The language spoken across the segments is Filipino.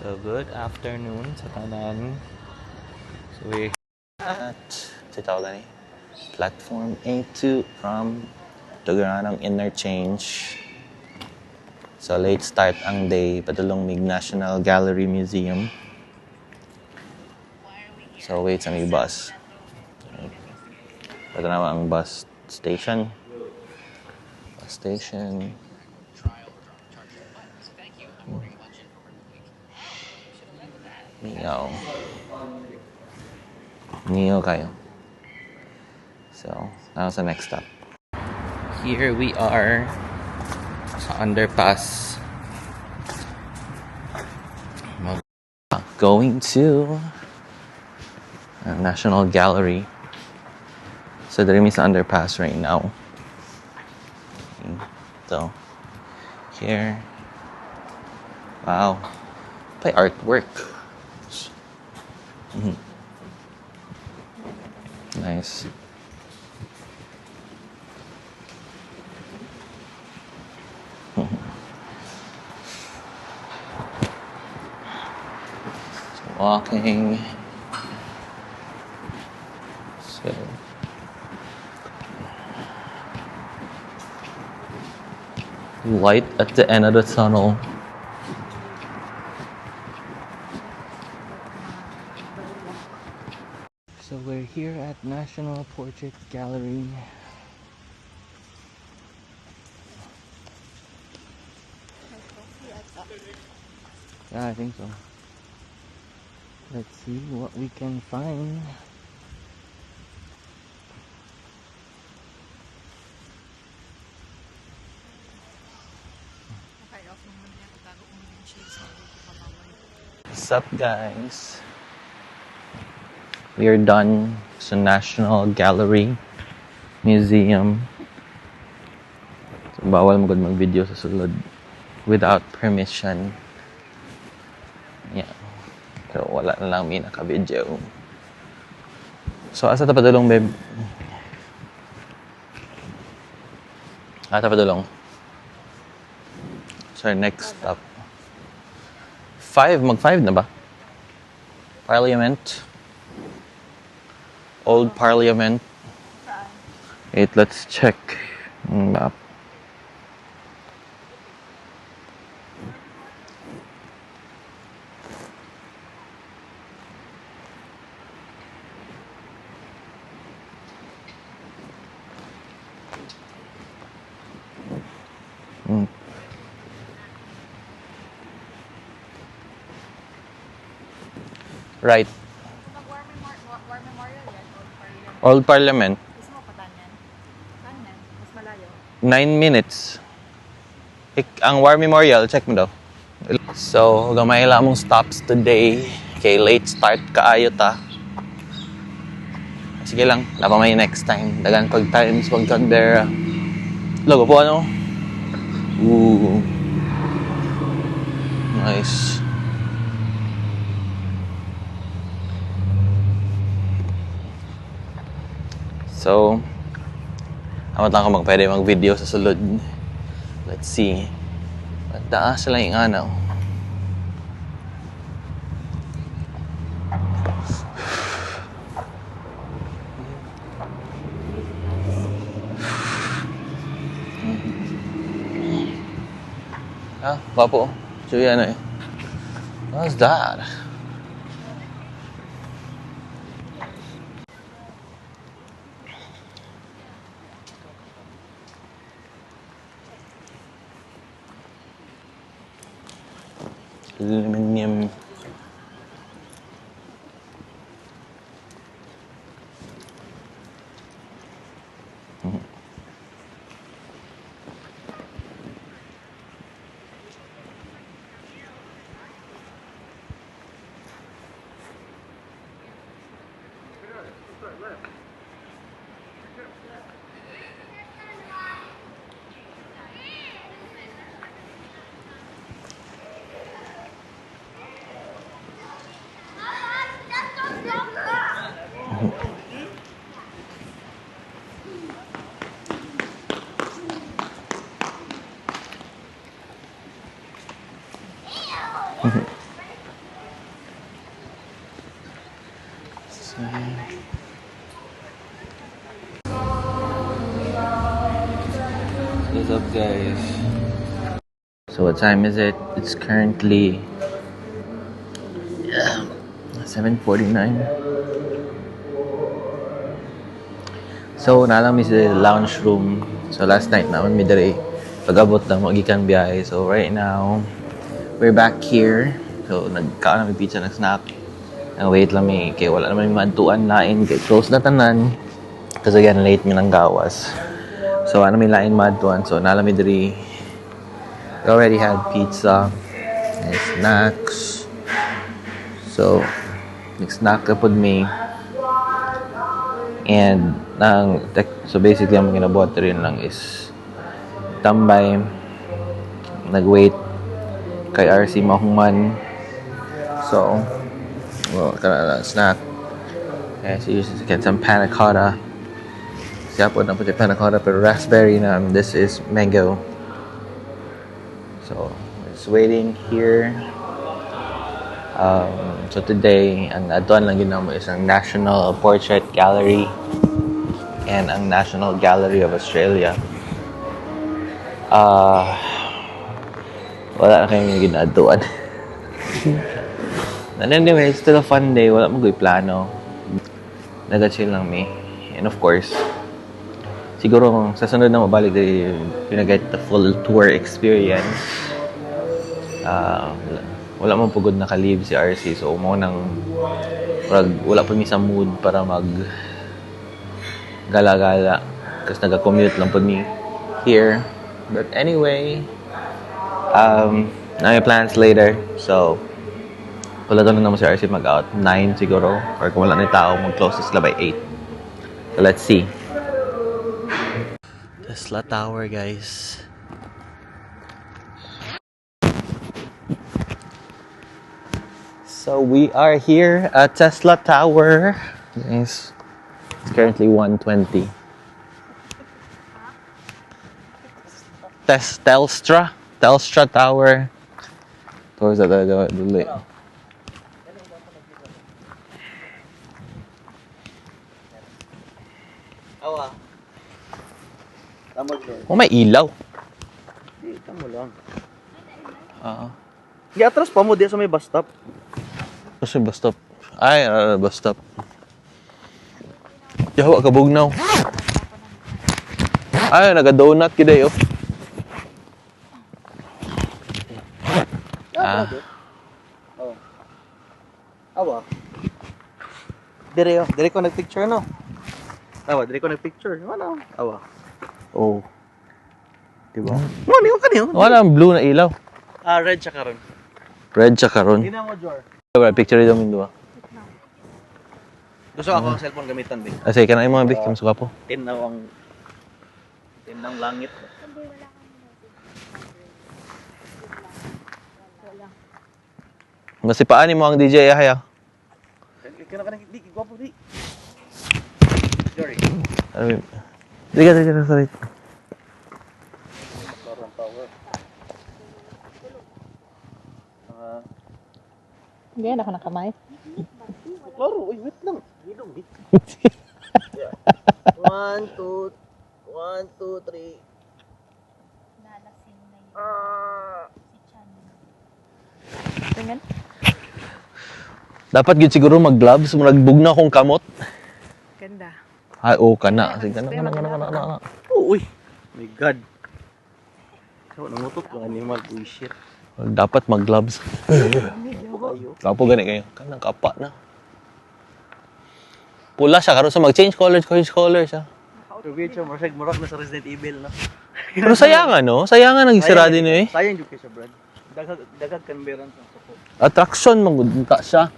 So, good afternoon sa tanan. So, we're at Platform A2 from Tuguranang Interchange. So, late start ang day, padulong mig National Gallery Museum. So, wait sa may bus. Ito naman ang bus station. Bus station. Neo kayo. So, now sa next stop. Here we are sa underpass. Going to National Gallery. So, there is underpass right now. So, here. Wow. Play artwork. Nice. Walking. So, light at the end of the tunnel. So we're here at National Portrait Gallery. Yeah, I think so. Let's see what we can find. What's up, guys? We are done sa National Gallery Museum. So, bawal mo mag-video sa sulod without permission. Yeah. So, wala na lang may naka-video. So, asa ta padulong, babe? Asa padulong? So, next stop. 5? Mag-5 na ba? Parliament? Old Parliament. Wait, let's check map. Right. War Memorial yan, Old Parliament. Gusto mo patanyan? Kanan, mas malayo. 9 minutes. Ang War Memorial, check mo daw. So, gamay lang mong stops today. Okay, late start kaayo ta. Sige lang, lapa may next time. Dagan pag times, pag Canberra. Logo po ano? Ooh. Nice. So, amat lang ako pwede mag-video sa sulod. Let's see. Taas lang yung ano. Ah, papo. So yan eh. What's that? Aluminum. Guys. So what time is it? It's currently 7:49. So nalang mi sa lounge room. So last night naman mi dere pag-abot na magikan biyahe. So right now we're back here. So nagkaon na mi pizza, nag-snack. Wait lang mi kay wala naman mi maadtuan lain kay close na tanan. Kasi again late mi nang gawas. So ano mi lain maadtuan. So nala mi dere. We already had pizza and snacks. So, nag-snack ka pod me. And, so basically, ang ginabuhat rin lang is tambay, nag-wait kay RC mahuman. So, well, kana lang snack. Okay, so you just get some panna cotta. Siya po na po yung panna cotta, pero raspberry na. This is mango. So, just waiting here. So today, ang atuan lang ginamo is ang National Portrait Gallery and ang National Gallery of Australia. Wala na kayong ginatuan. And anyway, it's still a fun day. Wala mo ko'y plano. Nag-chill lang me. And of course, siguro sa sunod na mabalik na get the full tour experience. Wala man pugod naka-leave si RC, so mo nang wala pa mi sa mood para mag gala-gala kasi naga-commute lang po mi here. But anyway, na may plans later, so wala doon naman si RC mag-out 9 siguro, or kung wala na tao mag-close sila by 8. So let's see. Tesla Tower, guys. So we are here at Tesla Tower. It's currently 1:20. Telstra Tower. Towards that duli. Awa. Tama doon. Oh, may ilaw. Di, tamo lang. Di atras pa mo di sa may bus stop. Kasi bus stop. Ay, bus stop. Yawa ka bugnaw. Ay, naga-donut kiday oh. Oh. Awa. Dire ko nagpicture no. Awa, dire ko nagpicture. Ano? Awa. Oh. Diba? Ano kanyo? Wala ang blue na ilaw. Red siya karon. Red siya karon. Tingnan mo, Jor. Picture dito min duwa. Gusto ako ang cellphone gamitan din. Asay ka na yung mga big kim suka po. Tinaw ang langit. Masipaan mo ang DJ Yahya. Kaya ka di gwapo di. Jory. Di ka sorry. Ganyan ako nakamay. Klaro, wait lang. Hilong, di. 1, 2, 3. Nalasing na yun. Si Chan. Tingnan. Dapat gid siguro mag-gloves, nagbugna akong kamot. Ganda. Ay, kana. Sige, kana. Oh, uy. My God. So, nangutot ko animal. Uy, shit. Dapat mag-gloves. Kapo gani kayo. Kanang kapa na. Pula siya, karon sa mag-change color siya. Weird siya, murag na sa Resident Evil, no? Pero sayangan, no? Sayangan ang isira din eh. Sayang yung siya, Brad. Dagag kanberan sa suko. Attraction, magpunta siya.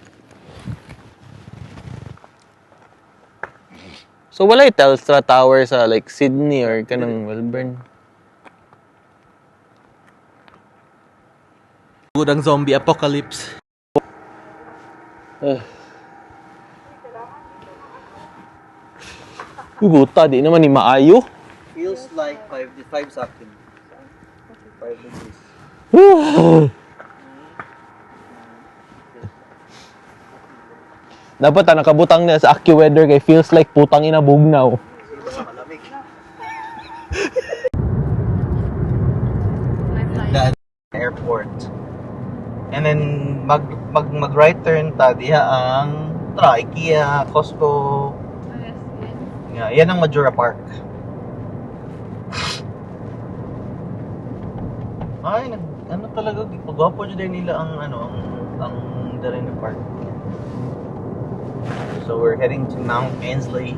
So, wala yung Telstra Tower sa like Sydney or kanang Melbourne. Good ang zombie apocalypse. Buta, di naman ni maayo. Feels like 5 seconds. 5 degrees. Dapat nakabutang na sa AccuWeather kay feels like putang ina bugnaw. airport. And then mag right turn ta diha ang IKEA, Costco. Yes, yes. Yeah, yan ang Majora Park. Ay, ano talaga, pagwapo dyan nila ang ang Darien Park. So we're heading to Mount Ainslie.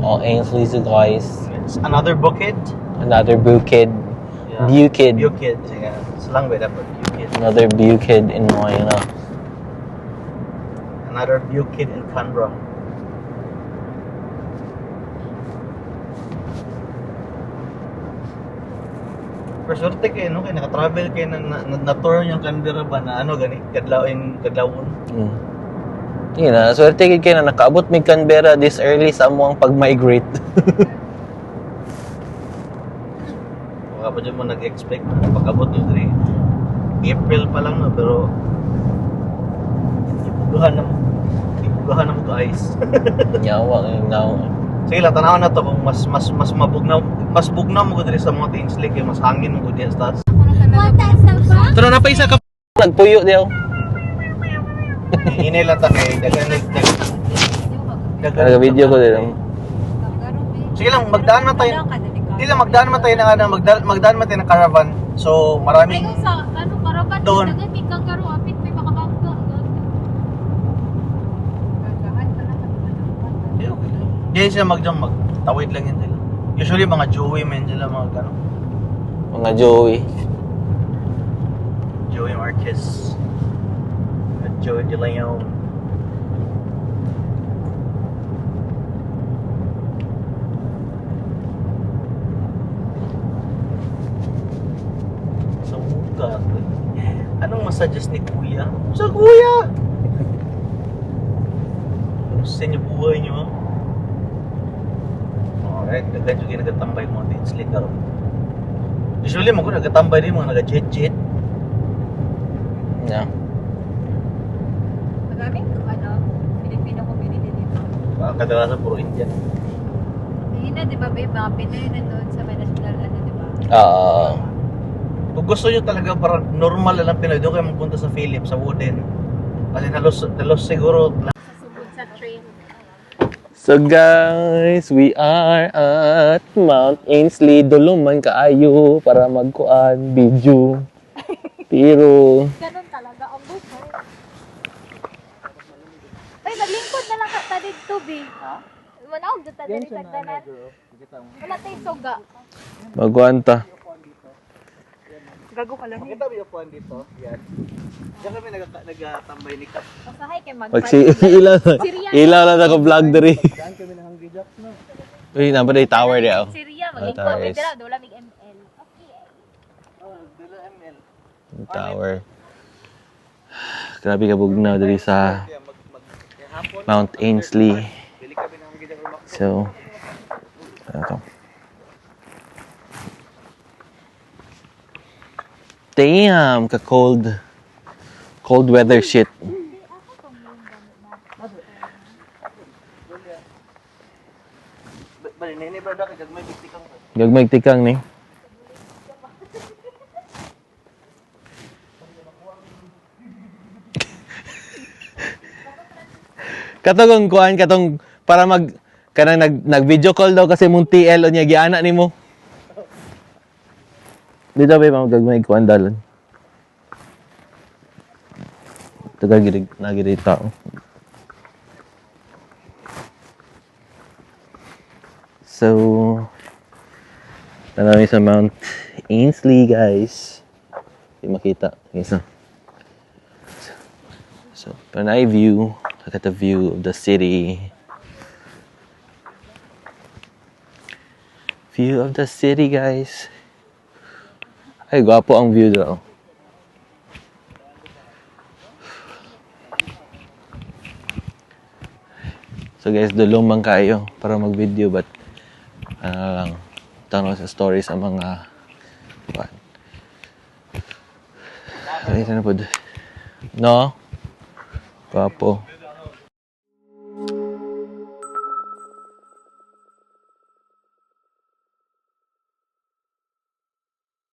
Oh, Ainsley's guys. It's another bukid. Another bukid. Yeah. Bukid. Bukid, yeah. It's lang ba dapat bukid. Another bukid in Moyna. Another bukid in Canberra. Pero swerte kayo, no? Kaya naka-travel kayo na-tour yung Canberra ba na gani, kadlawon. Yun na, swerte kayo na nakaabot may Canberra this early sa amuang pag-migrate. Baka pa dyan mo nag-expect na pag-abot yung April pa lang, no? Pero ibugahan na mo to ice. Yawa ngayon now. Sige lang, tanawan na to kung mas bugnaw mo ko diri sa mga Ainslie kay mas hangin mo ko diya sa taas. Pero na pa isa ka nagpuyo diyo. Inay lang ta kay dagan Nag-video ko din. Sige lang, magdaan man tayo. Hindi lang, magdaan man tayo magdaan man tayo ng caravan. So, maraming Sa karaban Doon. dagat ikang karo apit may makabangka. Gagahan pa lang. Hindi sila magtawid lang yun sila. Usually mga Joey men sila mga gano'n. Mga Joey. Joey Marquez. Joey De Leon. Sa muka. Anong masuggest ni Kuya? Sa Kuya! Gusto niyo buhay niyo, ha? Alright, agad yung nagatambay mo din sila karon. Usually mo ko nagatambay din mga naga-jet-jet. Yeah. Maraming Pilipino community dito. Kadalasan puro Indian. Hindi na, di ba, babe? Mga Pinoy na doon sa may national, di ba? Kung gusto nyo talaga para normal na lang Pinoy, doon kayo magpunta sa Philips, sa Wooden. Kasi nalos siguro. Sasubod sa train. So guys, we are at Mount Ainslie. Dulo man kaayo para magkuan video. Pero Ganun talaga ang buhay. Ay, naglingkod na lang ka dito, be. Ha? Wala akong dito dito tagdanan. Wala tayong soga. magkuan ta. Gago ka lang. Makita mo yung puwan dito? Yan. Diyan kami nagatambay ni Kat. Masahay kay mag Pag si ilaw na ako vlog diri. Daan kami ng hanggijak na. Uy, napa day tower diya. Syria, Oh, maglingkod. towers. Dito lang, doon lang ML. Okay. Dilo ML. Tower. Grabe ka bugnaw diri sa Mount Ainslie. Bili kami ng hanggijak rumak. So, ano to? Damn, ka-cold. Cold weather shit. Bali, nene brada kay gagmay bigtikang ko. Gagmay tikang ni. Katong kuan katong para kanang nag-video call daw kasi mong TL o niya giana nimo. Dito ba yung gagmay kuan dalan? Taga girig nagiri tao. So, namin sa Mount Ainslie, guys. Hindi makita. Isa. So, panay view. Look at the view of the city. View of the city, guys. Ay, gwapo ang view daw. So guys, dulong man kayo para mag-video but ano lang, tanaw sa stories ang mga what? Ay, na po. No? Gwapo.